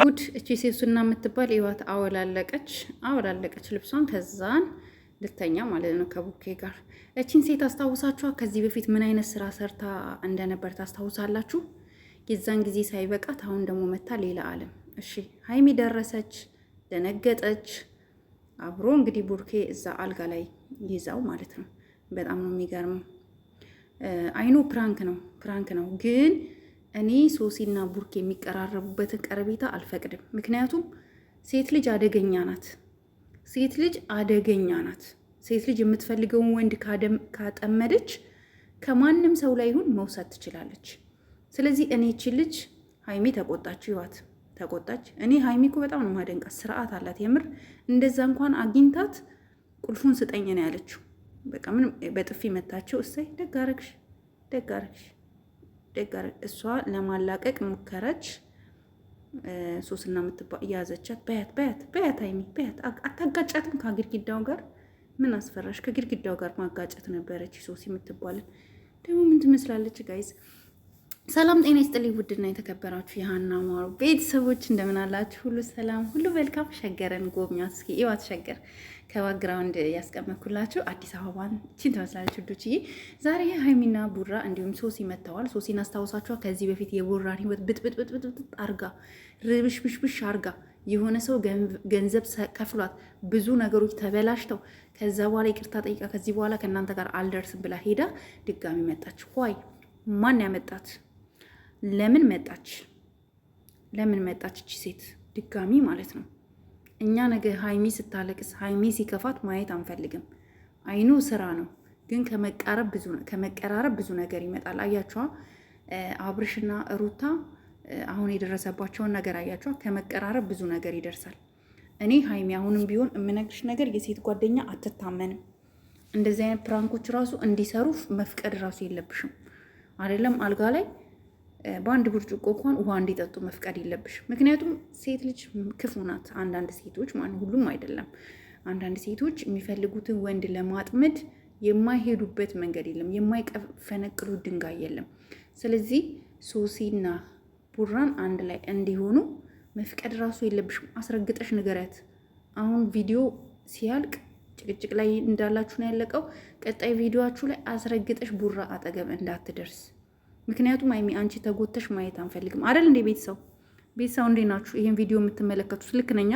ጉድ እቺ ሴሱና የምትባል ህይወት አወላለቀች ልብሷን ከዛን ልተኛ ማለት ነው ከቡኬ ጋር። እቺን ሴት አስታውሳችኋ? ከዚህ በፊት ምን አይነት ስራ ሰርታ እንደነበር ታስታውሳላችሁ? የዛን ጊዜ ሳይበቃት አሁን ደግሞ መታ ሌላ ዓለም። እሺ ሀይሚ ደረሰች፣ ደነገጠች። አብሮ እንግዲህ ቡርኬ እዛ አልጋ ላይ ይዛው ማለት ነው። በጣም ነው የሚገርመው። አይኖ ፕራንክ ነው ግን እኔ ሶሲና ቡርኬ የሚቀራረቡበትን ቀረቤታ አልፈቅድም። ምክንያቱም ሴት ልጅ አደገኛ ናት። ሴት ልጅ የምትፈልገውን ወንድ ካጠመደች ከማንም ሰው ላይ ይሁን መውሰድ ትችላለች። ስለዚህ እኔ እቺ ልጅ ሀይሚ ተቆጣች። እኔ ሀይሚ እኮ በጣም ነው ማደንቃት፣ ስርዓት አላት የምር። እንደዛ እንኳን አግኝታት ቁልፉን ስጠኝ ነው ያለችው። በቃ ምንም በጥፊ መታቸው። እሰይ ደግ አደረግሽ። እሷ ለማላቀቅ ሞከረች። ሶስና የምትባል እያዘቻት በያት ሀይሚ በያት፣ አታጋጫትም ከግድግዳው ጋር። ምን አስፈራሽ? ከግድግዳው ጋር ማጋጨት ነበረች። ሶሲ የምትባልን ደግሞ ምን ትመስላለች? ጋይዝ ሰላም ጤና ይስጥልኝ። ውድና የተከበራችሁ የሀና ማሩ ቤተሰቦች እንደምን አላችሁ? ሁሉ ሰላም፣ ሁሉ መልካም። ሸገረን ጎብኛት እስኪ ይዋት። ሸገር ከባክግራውንድ ያስቀመጥኩላችሁ አዲስ አበባን ቺን ትመስላለች ውዶችዬ። ዛሬ ሀይሚና ቡራ እንዲሁም ሶሲ መጥተዋል። ሶሲን አስታውሳችኋ? ከዚህ በፊት የቡራን ህይወት ብጥብጥ አርጋ ርብሽብሽብሽ አርጋ የሆነ ሰው ገንዘብ ከፍሏት ብዙ ነገሮች ተበላሽተው ከዛ በኋላ ይቅርታ ጠይቃ ከዚህ በኋላ ከእናንተ ጋር አልደርስም ብላ ሄዳ ድጋሚ መጣች። ዋይ ማን ያመጣት? ለምን መጣች እቺ ሴት ድጋሚ ማለት ነው? እኛ ነገ ሀይሚ ስታለቅስ ሀይሚ ሲከፋት ማየት አንፈልግም። አይኑ ስራ ነው፣ ግን ከመቀራረብ ብዙ ነገር ይመጣል። አያችኋ? አብርሽና ሩታ አሁን የደረሰባቸውን ነገር አያችኋ? ከመቀራረብ ብዙ ነገር ይደርሳል። እኔ ሀይሚ አሁንም ቢሆን የምነግርሽ ነገር የሴት ጓደኛ አትታመንም። እንደዚህ አይነት ፕራንኮች ራሱ እንዲሰሩ መፍቀድ ራሱ የለብሽም። አይደለም አልጋ ላይ በአንድ ብርጭቆ እንኳን ውሃ እንዲጠጡ መፍቀድ የለብሽም። ምክንያቱም ሴት ልጅ ክፉ ናት። አንዳንድ ሴቶች ማለት ሁሉም አይደለም። አንዳንድ ሴቶች የሚፈልጉትን ወንድ ለማጥመድ የማይሄዱበት መንገድ የለም፣ የማይፈነቅሉት ድንጋይ የለም። ስለዚህ ሶሲና ቡራን አንድ ላይ እንዲሆኑ መፍቀድ ራሱ የለብሽም። አስረግጠሽ ንገሪያት። አሁን ቪዲዮ ሲያልቅ ጭቅጭቅ ላይ እንዳላችሁ ነው ያለቀው። ቀጣይ ቪዲዮአችሁ ላይ አስረግጠሽ ቡራ አጠገብ እንዳትደርስ። ምክንያቱም ሀይሚ አንቺ ተጎተሽ ማየት አንፈልግም አይደል? እንደ ቤተሰብ እንዴት ናችሁ? ይሄን ቪዲዮ የምትመለከቱት ልክ ነኛ?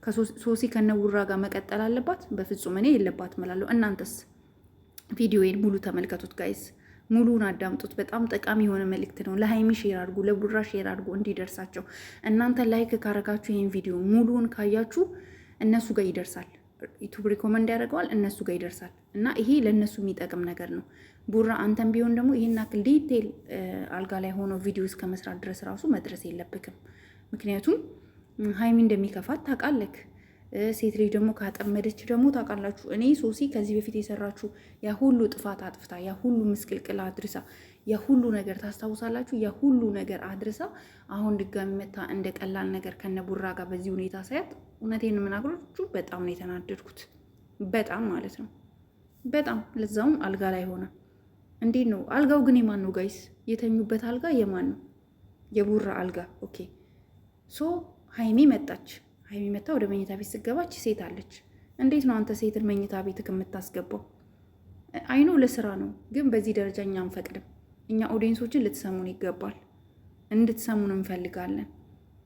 ከሶሲ ከነቡራ ጋር መቀጠል አለባት? በፍጹም እኔ የለባትም እላለሁ። እናንተስ? ቪዲዮዬን ሙሉ ተመልከቱት ጋይስ፣ ሙሉን አዳምጡት። በጣም ጠቃሚ የሆነ መልእክት ነው። ለሀይሚ ሼር አድርጉ፣ ለቡራ ሼር አድርጉ እንዲደርሳቸው። እናንተ ላይክ ካረጋችሁ ይሄን ቪዲዮ ሙሉውን ካያችሁ እነሱ ጋር ይደርሳል። ዩቱብ ሪኮመንድ ያደርገዋል፣ እነሱ ጋር ይደርሳል። እና ይሄ ለእነሱ የሚጠቅም ነገር ነው። ቡራ አንተም ቢሆን ደግሞ ይህን አክል ዲቴል አልጋ ላይ ሆኖ ቪዲዮ እስከ መስራት ድረስ ራሱ መድረስ የለብክም። ምክንያቱም ሀይሚ እንደሚከፋት ታውቃለክ። ሴት ልጅ ደግሞ ካጠመደች ደግሞ ታውቃላችሁ። እኔ ሶሲ ከዚህ በፊት የሰራችሁ ያ ሁሉ ጥፋት አጥፍታ ያ ሁሉ ምስቅልቅል አድርሳ ያ ሁሉ ነገር ታስታውሳላችሁ። ያ ሁሉ ነገር አድርሳ አሁን ድጋሚ መታ እንደ ቀላል ነገር ከነ ቡራ ጋር በዚህ ሁኔታ ሳያት እውነቴን የምናገራችሁ በጣም ነው የተናደድኩት። በጣም ማለት ነው በጣም ለዛውም አልጋ ላይ ሆነ። እንዴት ነው አልጋው ግን የማን ነው ጋይስ? የተኙበት አልጋ የማን ነው? የቡራ አልጋ። ኦኬ ሶ ሀይሚ መጣች። ሀይሚ መታ ወደ መኝታ ቤት ስገባች ሴት አለች። እንዴት ነው አንተ ሴትን መኝታ ቤት የምታስገባው? አይኖ ለስራ ነው፣ ግን በዚህ ደረጃ እኛ አንፈቅድም። እኛ ኦዲየንሶችን ልትሰሙን ይገባል፣ እንድትሰሙን እንፈልጋለን።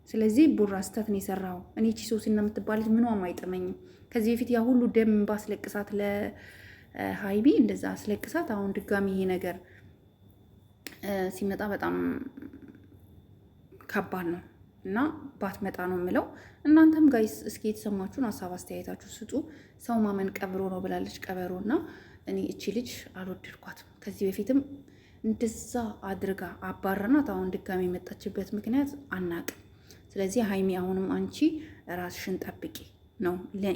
ስለዚህ ቡራ ስተት ነው የሰራው። እኔ ቺ ሶሲና የምትባለች ምኗም አይጥመኝም። ከዚህ በፊት ያ ሁሉ ደም ባስለቅሳት ለሀይሚ እንደዛ አስለቅሳት፣ አሁን ድጋሚ ይሄ ነገር ሲመጣ በጣም ከባድ ነው እና ባትመጣ ነው የምለው። እናንተም ጋይስ እስኪ የተሰማችሁን ሀሳብ አስተያየታችሁ ስጡ። ሰው ማመን ቀብሮ ነው ብላለች ቀበሮ። እና እኔ እቺ ልጅ አልወደድኳትም። ከዚህ በፊትም እንደዛ አድርጋ አባረናት። አሁን ድጋሚ የመጣችበት ምክንያት አናቅም። ስለዚህ ሀይሚ አሁንም አንቺ ራስሽን ጠብቂ። ነው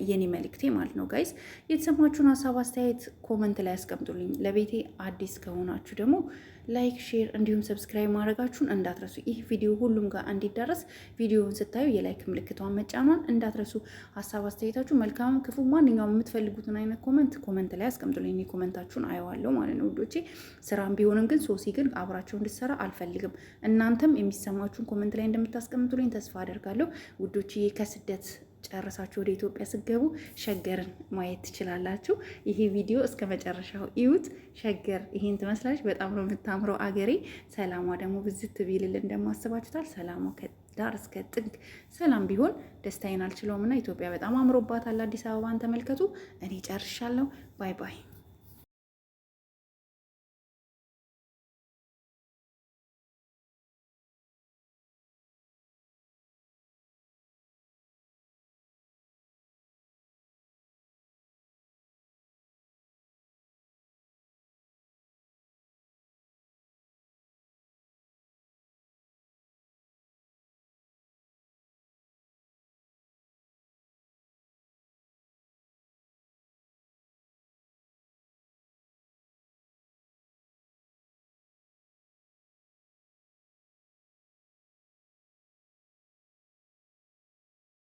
የኔ መልእክቴ ማለት ነው። ጋይስ የተሰማችሁን ሀሳብ አስተያየት ኮመንት ላይ ያስቀምጡልኝ። ለቤቴ አዲስ ከሆናችሁ ደግሞ ላይክ፣ ሼር እንዲሁም ሰብስክራይብ ማድረጋችሁን እንዳትረሱ። ይህ ቪዲዮ ሁሉም ጋር እንዲዳረስ ቪዲዮውን ስታዩ የላይክ ምልክቷን መጫኗን እንዳትረሱ። ሀሳብ አስተያየታችሁ መልካም፣ ክፉ፣ ማንኛውም የምትፈልጉትን አይነት ኮመንት ላይ ያስቀምጡልኝ። እኔ ኮመንታችሁን አየዋለሁ ማለት ነው ውዶቼ። ስራም ቢሆንም ግን ሶሲ ግን አብራቸው እንድትሰራ አልፈልግም። እናንተም የሚሰማችሁን ኮመንት ላይ እንደምታስቀምጡልኝ ተስፋ አደርጋለሁ ውዶቼ። ከስደት ጨርሳችሁ ወደ ኢትዮጵያ ስገቡ ሸገርን ማየት ትችላላችሁ። ይሄ ቪዲዮ እስከ መጨረሻው እዩት። ሸገር ይሄን ትመስላለች። በጣም ነው የምታምረው አገሬ። ሰላሟ ደግሞ ብዝት ቢልል እንደማስባችሁታል። ሰላሟ ከዳር እስከ ጥግ ሰላም ቢሆን ደስታዬን አልችለውም እና ኢትዮጵያ በጣም አምሮባታል። አዲስ አበባን ተመልከቱ። እኔ ጨርሻለሁ። ባይ ባይ።